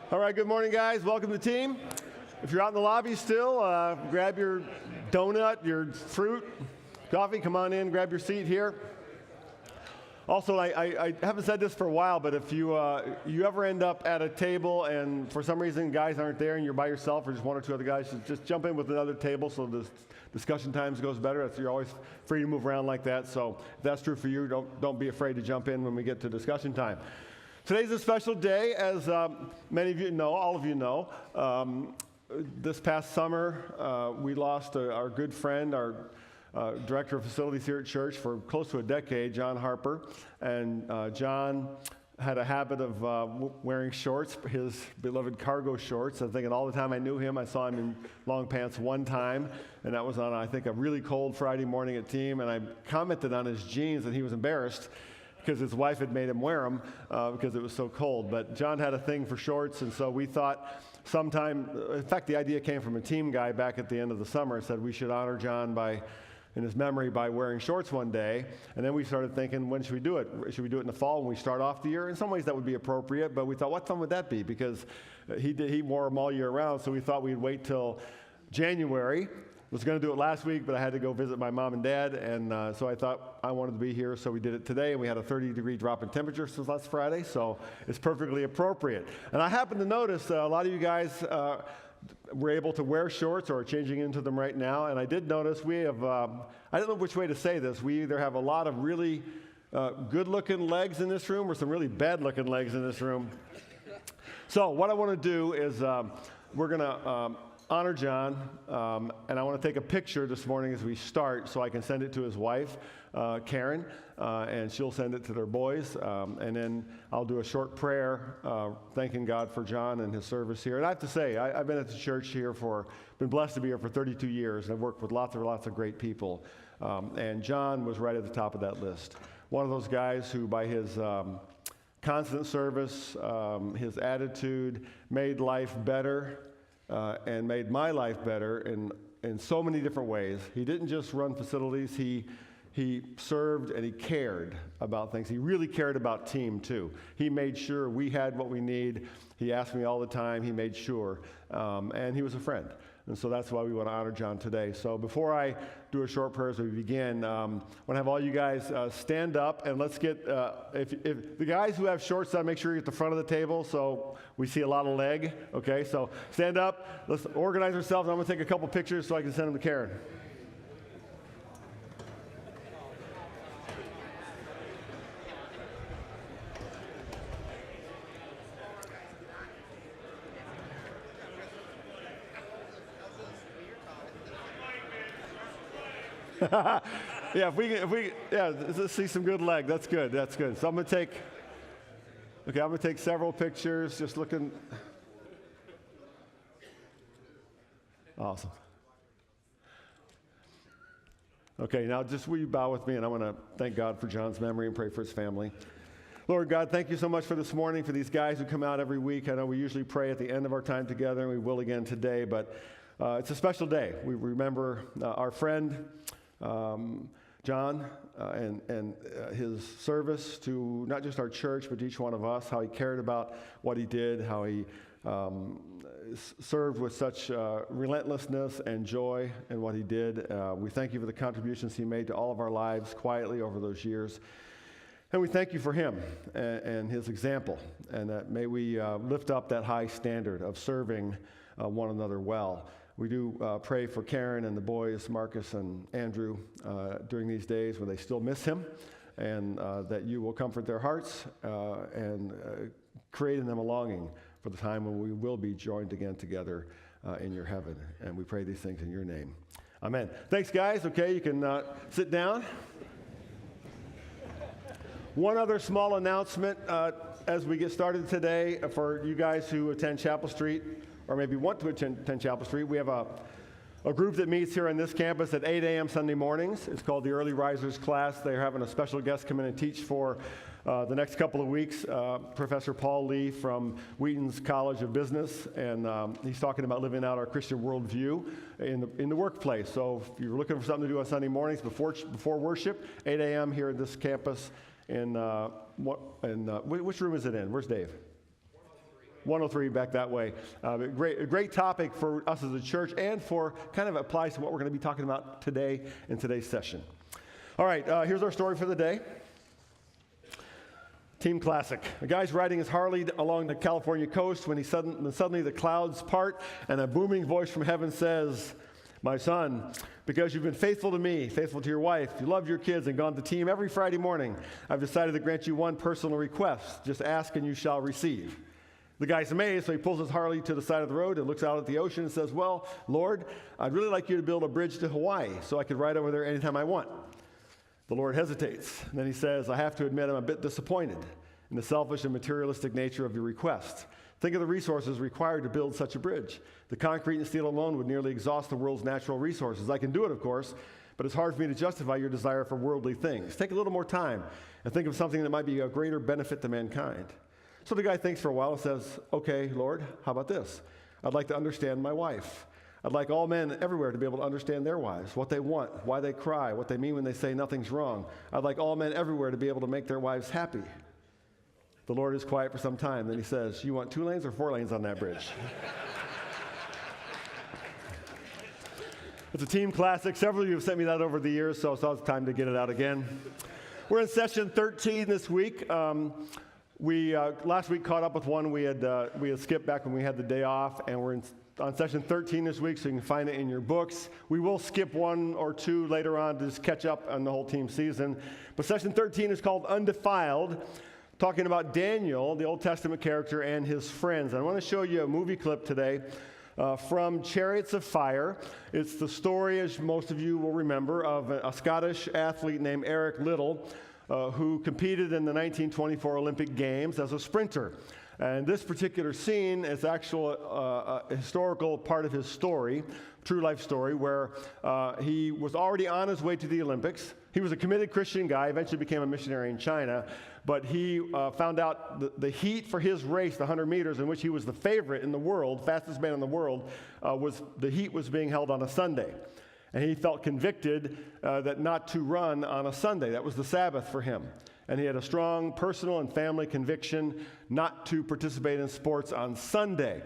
All right, good morning, guys. Welcome to the team. If you're out in the lobby still, grab your donut, your fruit, coffee. Come on in, grab your seat here. Also, I haven't said this for a while, but if you ever end up at a table and for some reason guys aren't there and you're by yourself or just one or two other guys, just jump in with another table so the discussion times goes better. You're always free to move around like that. So if that's true for you, don't be afraid to jump in when we get to discussion time. Today's a special day, as many of you know, all of you know. This past summer, we lost our good friend, our director of facilities here at church for close to a decade, John Harper. And John had a habit of wearing shorts, his beloved cargo shorts. I'm thinking all the time I knew him, I saw him in long pants one time, and that was on, I think, a really cold Friday morning at team. And I commented on his jeans, and he was embarrassed because his wife had made him wear them because it was so cold. But John had a thing for shorts, and so we thought sometime, in fact, the idea came from a team guy back at the end of the summer, said we should honor John in his memory by wearing shorts one day. And then we started thinking, when should we do it? Should we do it in the fall when we start off the year? In some ways that would be appropriate, but we thought, what fun would that be? Because he wore them all year round, so we thought we'd wait till January. I was going to do it last week, but I had to go visit my mom and dad, and so I thought I wanted to be here, so we did it today, and we had a 30-degree drop in temperature since last Friday, so it's perfectly appropriate. And I happen to notice a lot of you guys were able to wear shorts or are changing into them right now, and I did notice we have, I don't know which way to say this, we either have a lot of really good-looking legs in this room or some really bad-looking legs in this room. So what I want to do is we're going to honor John, and I want to take a picture this morning as we start so I can send it to his wife, Karen, and she'll send it to their boys, and then I'll do a short prayer thanking God for John and his service here. And I have to say, I've been at the church here been blessed to be here for 32 years, and I've worked with lots of great people, and John was right at the top of that list. One of those guys who, by his constant service, his attitude, made life better, and made my life better in so many different ways. He didn't just run facilities, he served and he cared about things. He really cared about team too. He made sure we had what we need. He asked me all the time, he made sure, and he was a friend. And so that's why we want to honor John today. So before I do a short prayer as we begin, I want to have all you guys stand up, and let's get, if the guys who have shorts on, make sure you're at the front of the table so we see a lot of leg. Okay, so stand up, let's organize ourselves. I'm going to take a couple pictures so I can send them to Karen. Yeah, let's see some good leg. That's good. So I'm going to take several pictures, just looking. Awesome. Okay, now just will you bow with me, and I want to thank God for John's memory and pray for his family. Lord God, thank you so much for this morning, for these guys who come out every week. I know we usually pray at the end of our time together, and we will again today, but it's a special day. We remember our friend, John, and his service to not just our church, but each one of us, how he cared about what he did, how he served with such relentlessness and joy in what he did. We thank you for the contributions he made to all of our lives quietly over those years. And we thank you for him and his example, and that may we lift up that high standard of serving one another well. We do pray for Karen and the boys, Marcus and Andrew, during these days when they still miss him, and that you will comfort their hearts and create in them a longing for the time when we will be joined again together in your heaven. And we pray these things in your name. Amen. Thanks, guys. Okay, you can sit down. One other small announcement as we get started today for you guys who attend Chapel Street, or maybe want to attend Chapel Street. We have a group that meets here on this campus at 8 a.m. Sunday mornings. It's called the Early Risers class. They're having a special guest come in and teach for the next couple of weeks, Professor Paul Lee from Wheaton's College of Business, and he's talking about living out our Christian worldview in the workplace. So if you're looking for something to do on Sunday mornings before worship, 8 a.m. here at this campus, which room is it in? Where's Dave? 103 back that way. A great topic for us as a church, and for kind of applies to what we're going to be talking about today in today's session. All right, here's our story for the day. Team classic. A guy's riding his Harley along the California coast when suddenly the clouds part and a booming voice from heaven says, "My son, because you've been faithful to me, faithful to your wife, you love your kids and gone to team every Friday morning, I've decided to grant you one personal request. Just ask and you shall receive." The guy's amazed, so he pulls his Harley to the side of the road and looks out at the ocean and says, "Well, Lord, I'd really like you to build a bridge to Hawaii so I could ride over there anytime I want." The Lord hesitates. And then he says, "I have to admit I'm a bit disappointed in the selfish and materialistic nature of your request. Think of the resources required to build such a bridge. The concrete and steel alone would nearly exhaust the world's natural resources. I can do it, of course, but it's hard for me to justify your desire for worldly things. Take a little more time and think of something that might be a greater benefit to mankind." So the guy thinks for a while and says, "Okay, Lord, how about this? I'd like to understand my wife. I'd like all men everywhere to be able to understand their wives, what they want, why they cry, what they mean when they say nothing's wrong. I'd like all men everywhere to be able to make their wives happy." The Lord is quiet for some time. Then he says, "You want 2 lanes or 4 lanes on that bridge?" It's a team classic. Several of you have sent me that over the years, so it's time to get it out again. We're in session 13 this week. We last week caught up with one we had skipped back when we had the day off, and we're on session 13 this week, so you can find it in your books. We will skip 1 or 2 later on to just catch up on the whole team season. But session 13 is called Undefiled, talking about Daniel, the Old Testament character, and his friends. I want to show you a movie clip today from Chariots of Fire. It's the story, as most of you will remember, of a Scottish athlete named Eric Liddell, who competed in the 1924 Olympic Games as a sprinter. And this particular scene is actual a historical part of his story, true life story, where he was already on his way to the Olympics. He was a committed Christian guy, eventually became a missionary in China, but he found out the heat for his race, the 100 meters, in which he was the favorite in the world, fastest man in the world, the heat was being held on a Sunday. And he felt convicted that not to run on a Sunday. That was the Sabbath for him. And he had a strong personal and family conviction not to participate in sports on Sunday.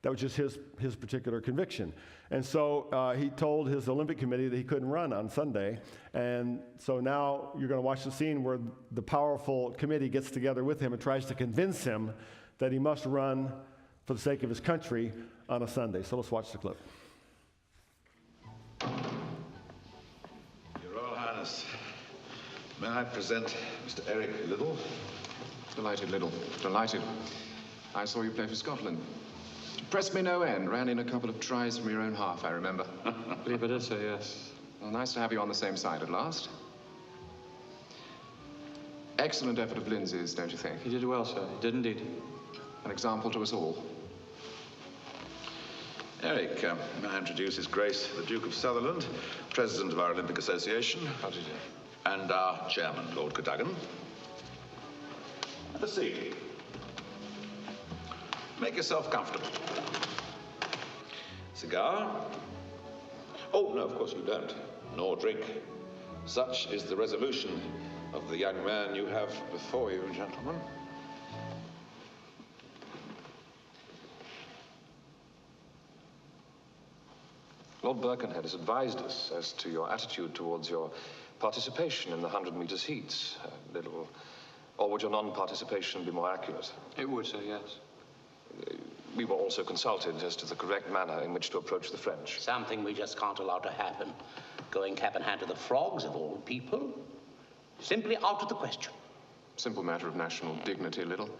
That was just his particular conviction. And so he told his Olympic committee that he couldn't run on Sunday. And so now you're going to watch the scene where the powerful committee gets together with him and tries to convince him that he must run for the sake of his country on a Sunday. So let's watch the clip. Your Royal Highness, may I present Mr. Eric Liddell? Delighted, Liddell. Delighted. I saw you play for Scotland. Impressed me no end. Ran in a couple of tries from your own half, I remember. Believe it is, sir, yes. Well, nice to have you on the same side at last. Excellent effort of Lindsay's, don't you think? He did well, sir. He did indeed. An example to us all. Eric, may I introduce His Grace, the Duke of Sutherland, President of our Olympic Association. How do you do? And our Chairman, Lord Cadogan. Have a seat. Make yourself comfortable. Cigar? Oh, no, of course you don't. Nor drink. Such is the resolution of the young man you have before you, gentlemen. Lord Birkenhead has advised us as to your attitude towards your participation in the 100 meters heats, Liddell. Or would your non-participation be more accurate? It would, sir, yes. We were also consulted as to the correct manner in which to approach the French. Something we just can't allow to happen. Going cap in hand to the frogs, of all people. Simply out of the question. Simple matter of national dignity, Liddell.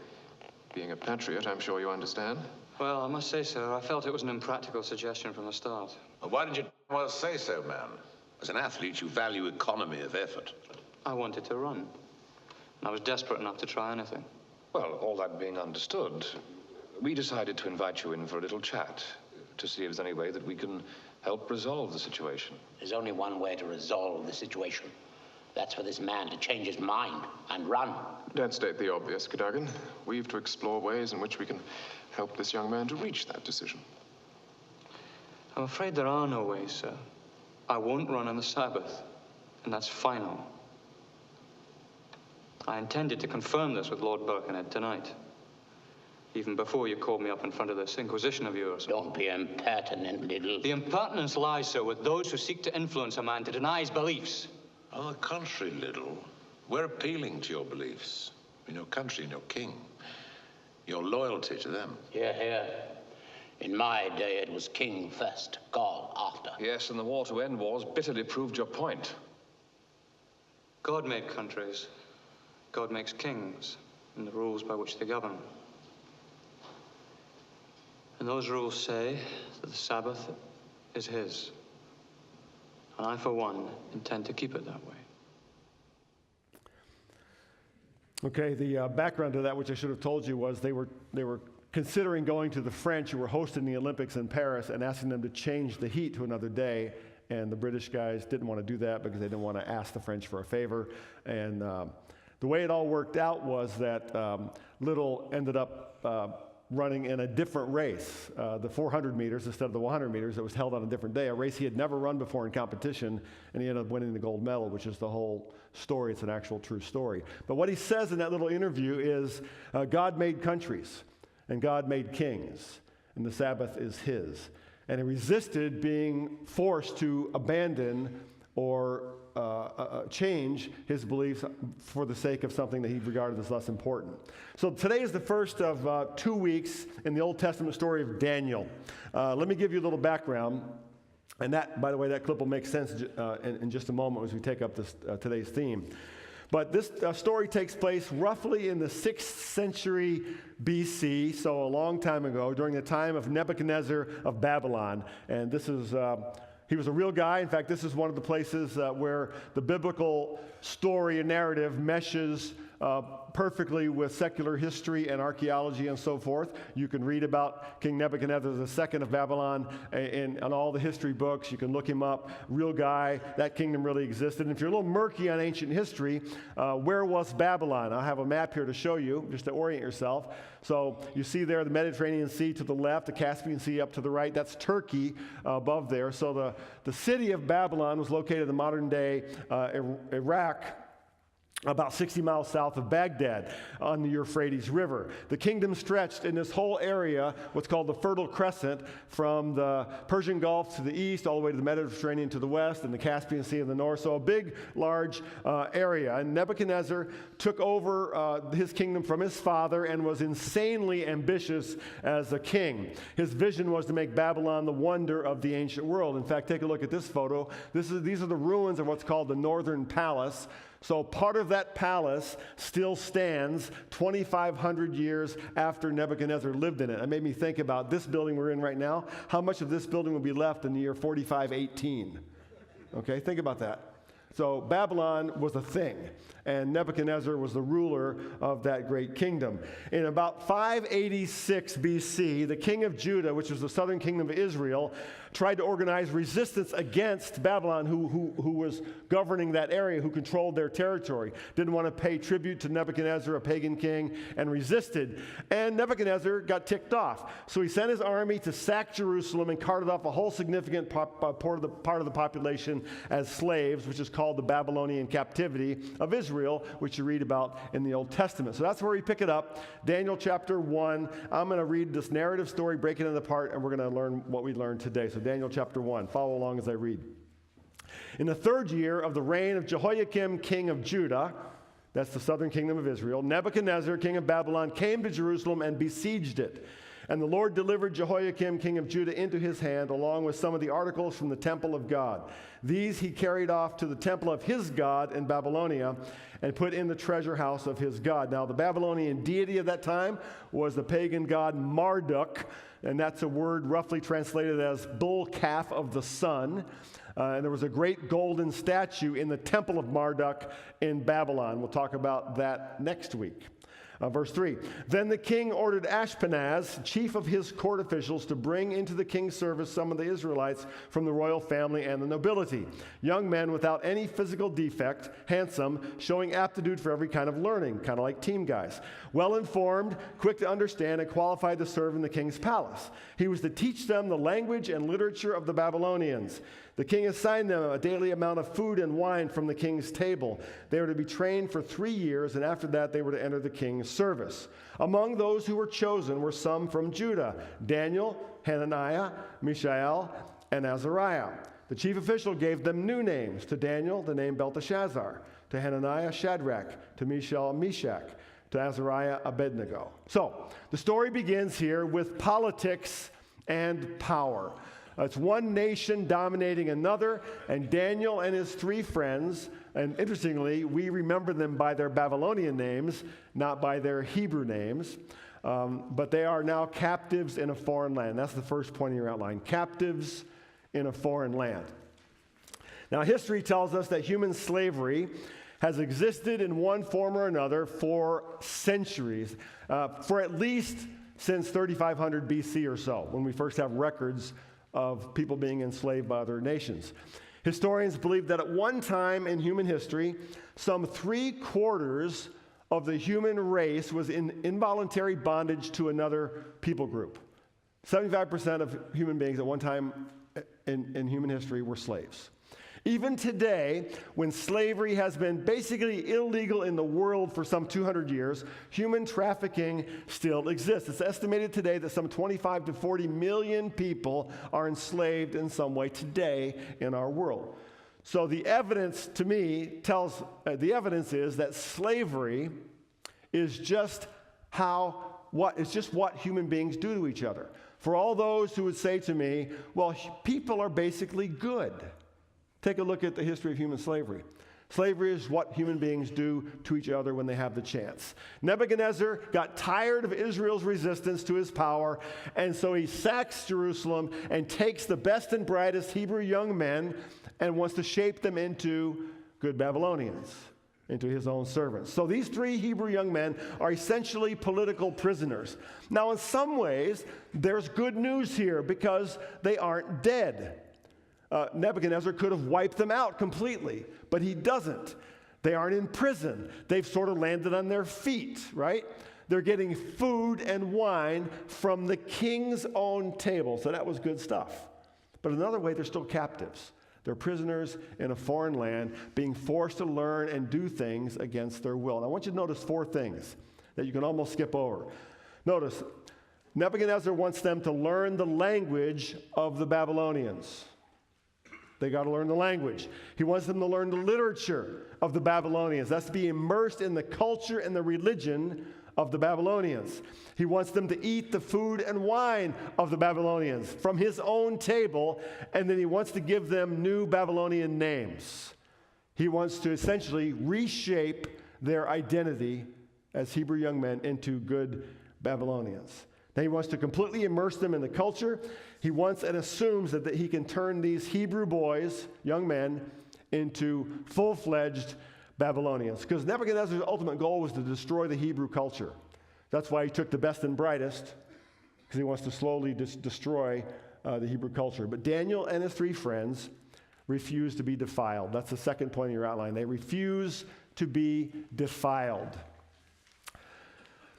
Being a patriot, I'm sure you understand. Well, I must say, sir, I felt it was an impractical suggestion from the start. Well, why did you well say so, man? As an athlete, you value economy of effort. I wanted to run. And I was desperate enough to try anything. Well, all that being understood, we decided to invite you in for a little chat to see if there's any way that we can help resolve the situation. There's only one way to resolve the situation. That's for this man to change his mind and run. Don't state the obvious, Cadogan. We've to explore ways in which we can help this young man to reach that decision. I'm afraid there are no ways, sir. I won't run on the Sabbath, and that's final. I intended to confirm this with Lord Birkenhead tonight. even before you called me up in front of this Inquisition of yours. Don't be impertinent, Little. The impertinence lies, sir, with those who seek to influence a man to deny his beliefs. On the contrary, Little, we're appealing to your beliefs in your country and your king, your loyalty to them. Hear, hear. In my day, it was king first, God after. Yes, and the war to end wars bitterly proved your point. God made countries. God makes kings and the rules by which they govern. And those rules say that the Sabbath is his. And I, for one, intend to keep it that way. Okay, the background to that, which I should have told you, was they were considering going to the French who were hosting the Olympics in Paris and asking them to change the heat to another day. And the British guys didn't want to do that because they didn't want to ask the French for a favor. And the way it all worked out was that Little ended up running in a different race, the 400 meters instead of the 100 meters. It was held on a different day, a race he had never run before in competition, and he ended up winning the gold medal, which is the whole story. It's an actual true story. But what he says in that little interview is God made countries, and God made kings, and the Sabbath is his. And he resisted being forced to abandon or change his beliefs for the sake of something that he regarded as less important. So today is the first of 2 weeks in the Old Testament story of Daniel. Let me give you a little background. And that, by the way, that clip will make sense in just a moment as we take up this, today's theme. But this story takes place roughly in the 6th century BC, so a long time ago, during the time of Nebuchadnezzar of Babylon. And this is, he was a real guy. In fact, this is one of the places where the biblical story and narrative meshes perfectly with secular history and archaeology and so forth. You can read about King Nebuchadnezzar II of Babylon in all the history books. You can look him up. Real guy. That kingdom really existed. And if you're a little murky on ancient history, where was Babylon? I have a map here to show you, just to orient yourself. So you see there the Mediterranean Sea to the left, the Caspian Sea up to the right. That's Turkey above there. So the city of Babylon was located in modern-day Iraq, about 60 miles south of Baghdad on the Euphrates River. The kingdom stretched in this whole area, what's called the Fertile Crescent, from the Persian Gulf to the east, all the way to the Mediterranean to the west, and the Caspian Sea in the north. So a big, large area. And Nebuchadnezzar took over his kingdom from his father and was insanely ambitious as a king. His vision was to make Babylon the wonder of the ancient world. In fact, take a look at this photo. These are the ruins of what's called the Northern Palace. So part of that palace still stands 2,500 years after Nebuchadnezzar lived in it. It made me think about this building we're in right now. How much of this building will be left in the year 4518? Okay, think about that. So Babylon was a thing, and Nebuchadnezzar was the ruler of that great kingdom. In about 586 BC, the king of Judah, which was the southern kingdom of Israel, tried to organize resistance against Babylon, who was governing that area, who controlled their territory. Didn't want to pay tribute to Nebuchadnezzar, a pagan king, and resisted. And Nebuchadnezzar got ticked off. So he sent his army to sack Jerusalem and carted off a whole significant part of the population as slaves, which is called the Babylonian captivity of Israel, which you read about in the Old Testament. So that's where we pick it up. Daniel chapter 1. I'm going to read this narrative story, break it into part, and we're going to learn what we learned today. So Daniel chapter 1. Follow along as I read. In the 3rd year of the reign of Jehoiakim, king of Judah, that's the southern kingdom of Israel, Nebuchadnezzar, king of Babylon, came to Jerusalem and besieged it. And the Lord delivered Jehoiakim, king of Judah, into his hand, along with some of the articles from the temple of God. These he carried off to the temple of his God in Babylonia and put in the treasure house of his God. Now, the Babylonian deity of that time was the pagan god Marduk, and that's a word roughly translated as bull calf of the sun. And there was a great golden statue in the temple of Marduk in Babylon. We'll talk about that next week. Verse 3, then the king ordered Ashpenaz, chief of his court officials, to bring into the king's service some of the Israelites from the royal family and the nobility, young men without any physical defect, handsome, showing aptitude for every kind of learning, kind of like team guys, well-informed, quick to understand, and qualified to serve in the king's palace. He was to teach them the language and literature of the Babylonians. The king assigned them a daily amount of food and wine from the king's table. They were to be trained for 3 years, and after that they were to enter the king's his service. Among those who were chosen were some from Judah: Daniel, Hananiah, Mishael, and Azariah. The chief official gave them new names. To Daniel, the name Belteshazzar. To Hananiah, Shadrach. To Mishael, Meshach. To Azariah, Abednego. So, the story begins here with politics and power. It's one nation dominating another, and Daniel and his three friends, and interestingly, we remember them by their Babylonian names, not by their Hebrew names, but they are now captives in a foreign land. That's the first point in your outline: captives in a foreign land. Now, history tells us that human slavery has existed in one form or another for centuries, for at least since 3500 BC or so, when we first have records of people being enslaved by other nations. Historians believe that at one time in human history, some 3/4 of the human race was in involuntary bondage to another people group. 75% of human beings at one time in human history were slaves. Even today, when slavery has been basically illegal in the world for some 200 years, human trafficking still exists. It's estimated today that some 25 to 40 million people are enslaved in some way today in our world. So the evidence to me tells, the evidence is that slavery is just what human beings do to each other. For all those who would say to me, well, people are basically good. Take a look at the history of human slavery. Slavery is what human beings do to each other when they have the chance. Nebuchadnezzar got tired of Israel's resistance to his power, and so he sacks Jerusalem and takes the best and brightest Hebrew young men and wants to shape them into good Babylonians, into his own servants. So these three Hebrew young men are essentially political prisoners. Now, in some ways, there's good news here because they aren't dead. Nebuchadnezzar could have wiped them out completely, but he doesn't. They aren't in prison. They've sort of landed on their feet, right? They're getting food and wine from the king's own table, so that was good stuff. But another way, they're still captives. They're prisoners in a foreign land, being forced to learn and do things against their will. And I want you to notice 4 things that you can almost skip over. Notice, Nebuchadnezzar wants them to learn the language of the Babylonians. They got to learn the language. He wants them to learn the literature of the Babylonians. That's to be immersed in the culture and the religion of the Babylonians. He wants them to eat the food and wine of the Babylonians from his own table, and then he wants to give them new Babylonian names. He wants to essentially reshape their identity as Hebrew young men into good Babylonians. Then he wants to completely immerse them in the culture. He wants and assumes that he can turn these Hebrew boys, young men, into full-fledged Babylonians. Because Nebuchadnezzar's ultimate goal was to destroy the Hebrew culture. That's why he took the best and brightest, because he wants to slowly destroy the Hebrew culture. But Daniel and his 3 friends refuse to be defiled. That's the second point in your outline. They refuse to be defiled.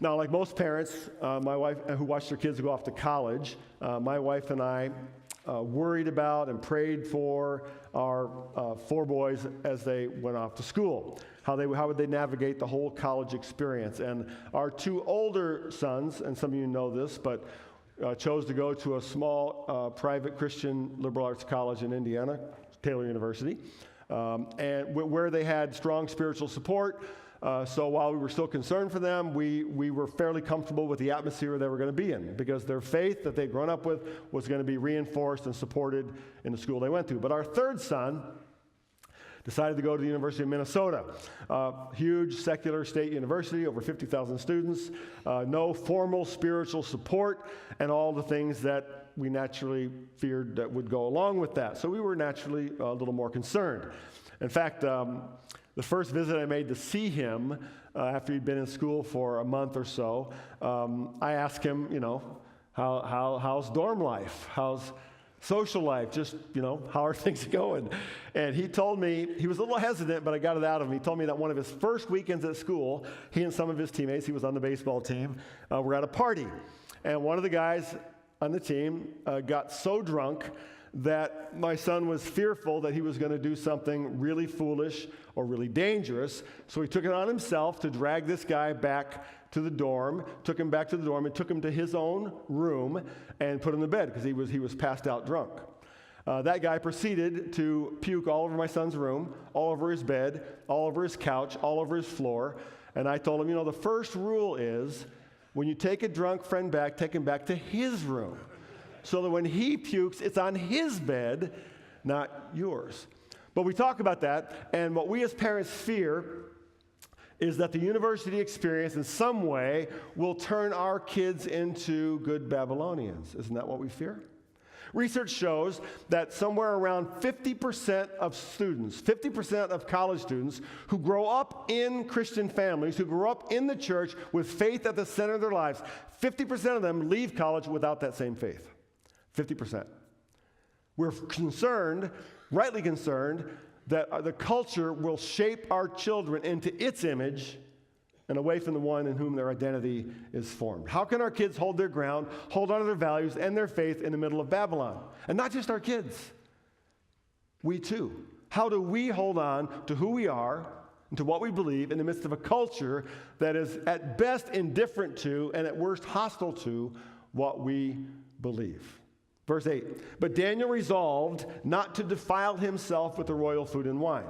Now, like most parents, my wife who watched their kids go off to college, my wife and I worried about and prayed for our 4 boys as they went off to school. How would they navigate the whole college experience? And our 2 older sons, and some of you know this, but chose to go to a small private Christian liberal arts college in Indiana, Taylor University, and where they had strong spiritual support. So while we were still concerned for them, we were fairly comfortable with the atmosphere they were going to be in, because their faith that they'd grown up with was going to be reinforced and supported in the school they went to. But our 3rd son decided to go to the University of Minnesota, huge secular state university, over 50,000 students, no formal spiritual support, and all the things that we naturally feared that would go along with that. So we were naturally a little more concerned. In fact, the first visit I made to see him after he'd been in school for a month or so, I asked him, how's dorm life? How's social life? Just, how are things going? And he told me, he was a little hesitant, but I got it out of him. He told me that one of his first weekends at school, he and some of his teammates, he was on the baseball team, were at a party. And one of the guys on the team got so drunk that my son was fearful that he was going to do something really foolish or really dangerous. So he took it on himself to drag this guy back to the dorm, took him back to the dorm and took him to his own room and put him to bed because he was passed out drunk. That guy proceeded to puke all over my son's room, all over his bed, all over his couch, all over his floor. And I told him, the first rule is when you take a drunk friend back, take him back to his room, so that when he pukes, it's on his bed, not yours. But we talk about that, and what we as parents fear is that the university experience in some way will turn our kids into good Babylonians. Isn't that what we fear? Research shows that somewhere around 50% of students, 50% of college students who grow up in Christian families, who grow up in the church with faith at the center of their lives, 50% of them leave college without that same faith. 50%. We're concerned, rightly concerned, that the culture will shape our children into its image and away from the one in whom their identity is formed. How can our kids hold their ground, hold on to their values and their faith in the middle of Babylon? And not just our kids. We too. How do we hold on to who we are and to what we believe in the midst of a culture that is at best indifferent to and at worst hostile to what we believe? Verse 8, but Daniel resolved not to defile himself with the royal food and wine.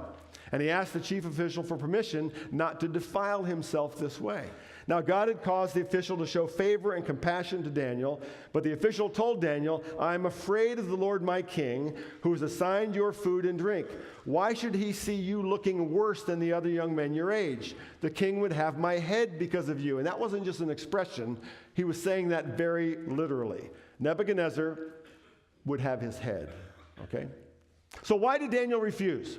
And he asked the chief official for permission not to defile himself this way. Now God had caused the official to show favor and compassion to Daniel, but the official told Daniel, I am afraid of the Lord my king, who has assigned your food and drink. Why should he see you looking worse than the other young men your age? The king would have my head because of you. And that wasn't just an expression. He was saying that very literally. Nebuchadnezzar would have his head, okay? So why did Daniel refuse?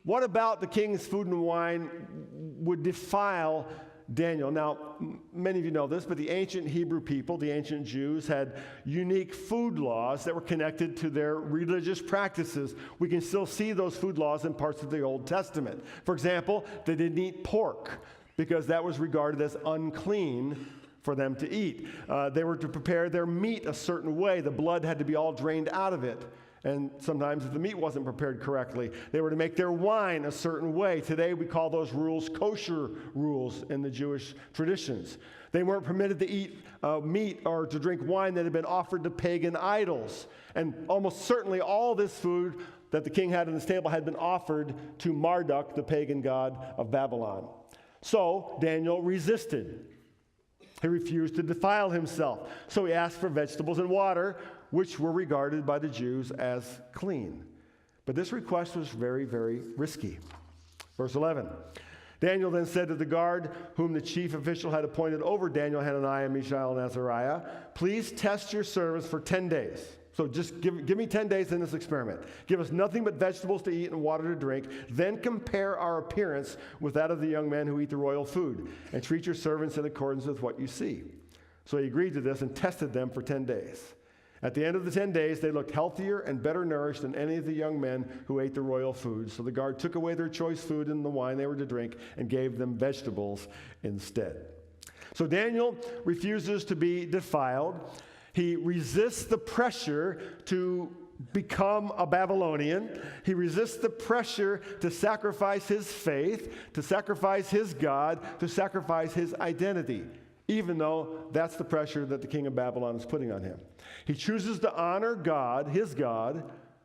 What about the king's food and wine would defile Daniel? Now, many of you know this, but the ancient Hebrew people, the ancient Jews, had unique food laws that were connected to their religious practices. We can still see those food laws in parts of the Old Testament. For example, they didn't eat pork because that was regarded as unclean for them to eat. They were to prepare their meat a certain way. The blood had to be all drained out of it. And sometimes if the meat wasn't prepared correctly, they were to make their wine a certain way. Today we call those rules kosher rules in the Jewish traditions. They weren't permitted to eat meat or to drink wine that had been offered to pagan idols. And almost certainly all this food that the king had on his table had been offered to Marduk, the pagan god of Babylon. So Daniel resisted. He refused to defile himself. So he asked for vegetables and water, which were regarded by the Jews as clean. But this request was very, very risky. Verse 11, Daniel then said to the guard whom the chief official had appointed over Daniel, Hananiah, Mishael, and Azariah, please test your servants for 10 days. So just give me 10 days in this experiment. Give us nothing but vegetables to eat and water to drink. Then compare our appearance with that of the young men who eat the royal food, and treat your servants in accordance with what you see. So he agreed to this and tested them for 10 days. At the end of the 10 days, they looked healthier and better nourished than any of the young men who ate the royal food. So the guard took away their choice food and the wine they were to drink and gave them vegetables instead. So Daniel refuses to be defiled. He resists the pressure to become a Babylonian. He resists the pressure to sacrifice his faith, to sacrifice his God, to sacrifice his identity, even though that's the pressure that the king of Babylon is putting on him. He chooses to honor God, his God,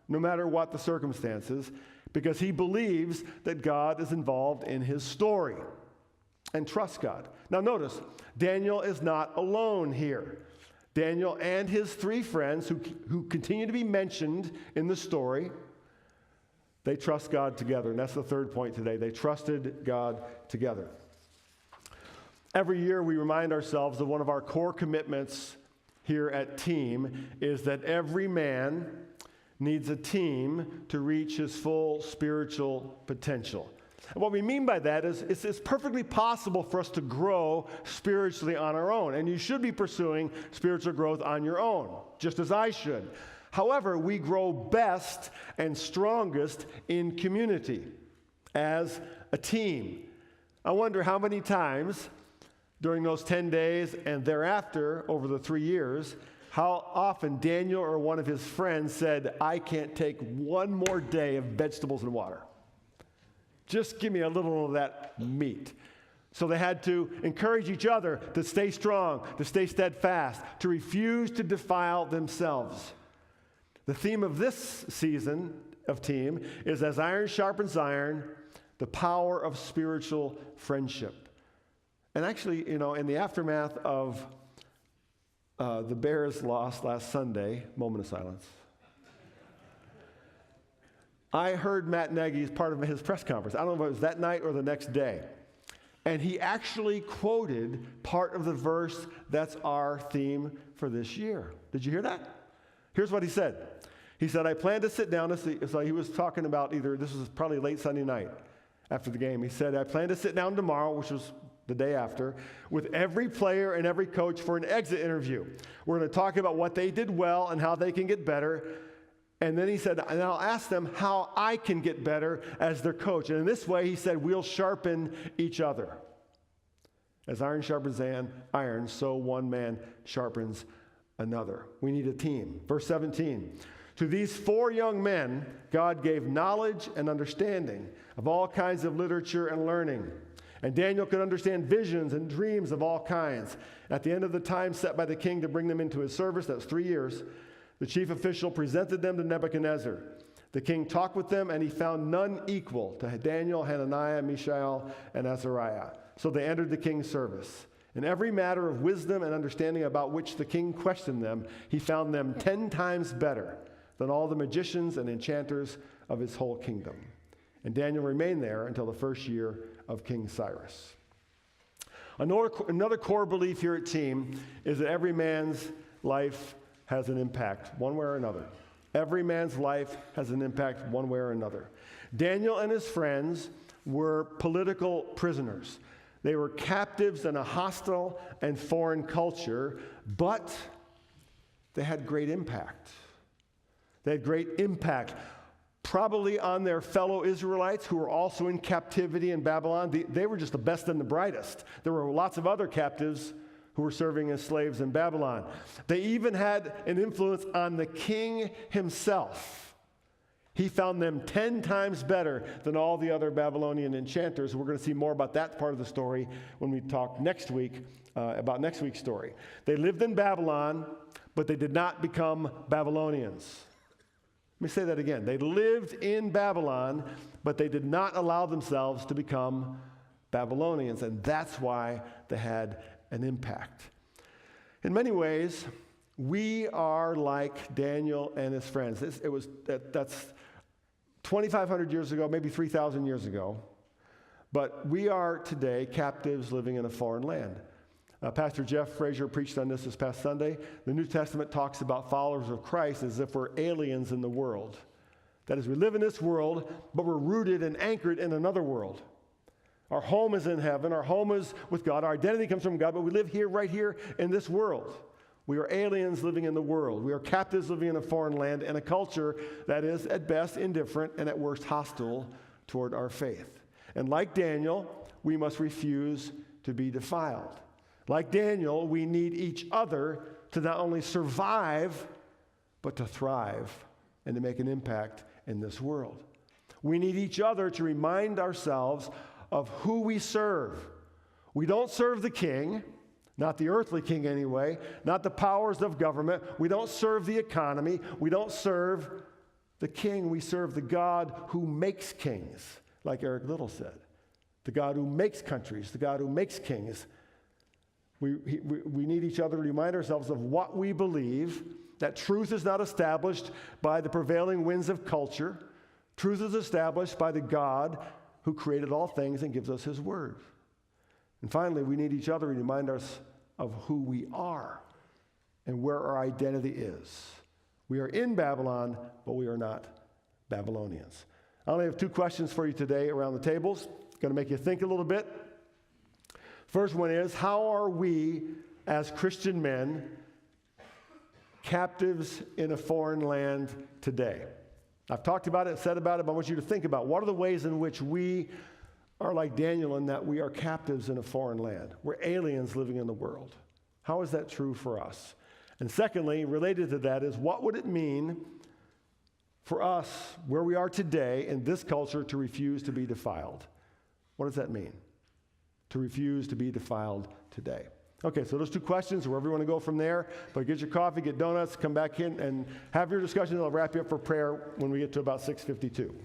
no matter what the circumstances, because he believes that God is involved in his story and trusts God. Now notice, Daniel is not alone here. Daniel and his three friends who continue to be mentioned in the story, they trust God together. And that's the third point today. They trusted God together. Every year we remind ourselves of one of our core commitments here at Team is that every man needs a team to reach his full spiritual potential. And what we mean by that is it's perfectly possible for us to grow spiritually on our own. And you should be pursuing spiritual growth on your own, just as I should. However, we grow best and strongest in community, as a team. I wonder how many times during those 10 days and thereafter, over the 3 years, how often Daniel or one of his friends said, I can't take one more day of vegetables and water. Just give me a little of that meat. So they had to encourage each other to stay strong, to stay steadfast, to refuse to defile themselves. The theme of this season of team is as iron sharpens iron, the power of spiritual friendship. And actually, in the aftermath of the Bears' loss last Sunday, moment of silence, I heard Matt Nagy's part of his press conference. I don't know if it was that night or the next day. And he actually quoted part of the verse that's our theme for this year. Did you hear that? Here's what he said. He said, I plan to sit down to see. So he was talking about this was probably late Sunday night after the game. He said, I plan to sit down tomorrow, which was the day after, with every player and every coach for an exit interview. We're going to talk about what they did well and how they can get better. And then he said, and I'll ask them how I can get better as their coach. And in this way, he said, we'll sharpen each other. As iron sharpens iron, so one man sharpens another. We need a team. Verse 17, to these 4 young men, God gave knowledge and understanding of all kinds of literature and learning. And Daniel could understand visions and dreams of all kinds. At the end of the time set by the king to bring them into his service, that's 3 years, the chief official presented them to Nebuchadnezzar. The king talked with them, and he found none equal to Daniel, Hananiah, Mishael, and Azariah. So they entered the king's service. In every matter of wisdom and understanding about which the king questioned them, he found them 10 times better than all the magicians and enchanters of his whole kingdom. And Daniel remained there until the first year of King Cyrus. Another core belief here at Team is that every man's life has an impact, one way or another. Every man's life has an impact one way or another. Daniel and his friends were political prisoners. They were captives in a hostile and foreign culture, but they had great impact. They had great impact, probably on their fellow Israelites who were also in captivity in Babylon. They were just the best and the brightest. There were lots of other captives who were serving as slaves in Babylon. They even had an influence on the king himself. He found them 10 times better than all the other Babylonian enchanters. We're going to see more about that part of the story when we talk next week about next week's story. They lived in Babylon, but they did not become Babylonians. Let me say that again. They lived in Babylon, but they did not allow themselves to become Babylonians, and that's why they had an impact. In many ways, we are like Daniel and his friends. That's 2,500 years ago, maybe 3,000 years ago, but we are today captives living in a foreign land. Pastor Jeff Frazier preached on this past Sunday. The New Testament talks about followers of Christ as if we're aliens in the world. That is, we live in this world, but we're rooted and anchored in another world. Our home is in heaven. Our home is with God. Our identity comes from God, but we live here, right here in this world. We are aliens living in the world. We are captives living in a foreign land and a culture that is at best indifferent and at worst hostile toward our faith. And like Daniel, we must refuse to be defiled. Like Daniel, we need each other to not only survive, but to thrive and to make an impact in this world. We need each other to remind ourselves of who we serve. We don't serve the king, not the earthly king anyway, not the powers of government. We don't serve the economy. We don't serve the king. We serve the God who makes kings, like Eric Little said. The God who makes countries, the God who makes kings. We need each other to remind ourselves of what we believe, that truth is not established by the prevailing winds of culture. Truth is established by the God who created all things and gives us his word. And finally, we need each other to remind us of who we are and where our identity is. We are in Babylon, but we are not Babylonians. I only have 2 questions for you today around the tables. Going to make you think a little bit. First one is, how are we as Christian men captives in a foreign land today? I've talked about it, said about it, but I want you to think about what are the ways in which we are like Daniel in that we are captives in a foreign land. We're aliens living in the world. How is that true for us? And secondly, related to that, is what would it mean for us, where we are today in this culture, to refuse to be defiled? What does that mean? To refuse to be defiled today. Okay, so those two questions, wherever you want to go from there, but get your coffee, get donuts, come back in and have your discussion. I'll wrap you up for prayer when we get to about 6:52.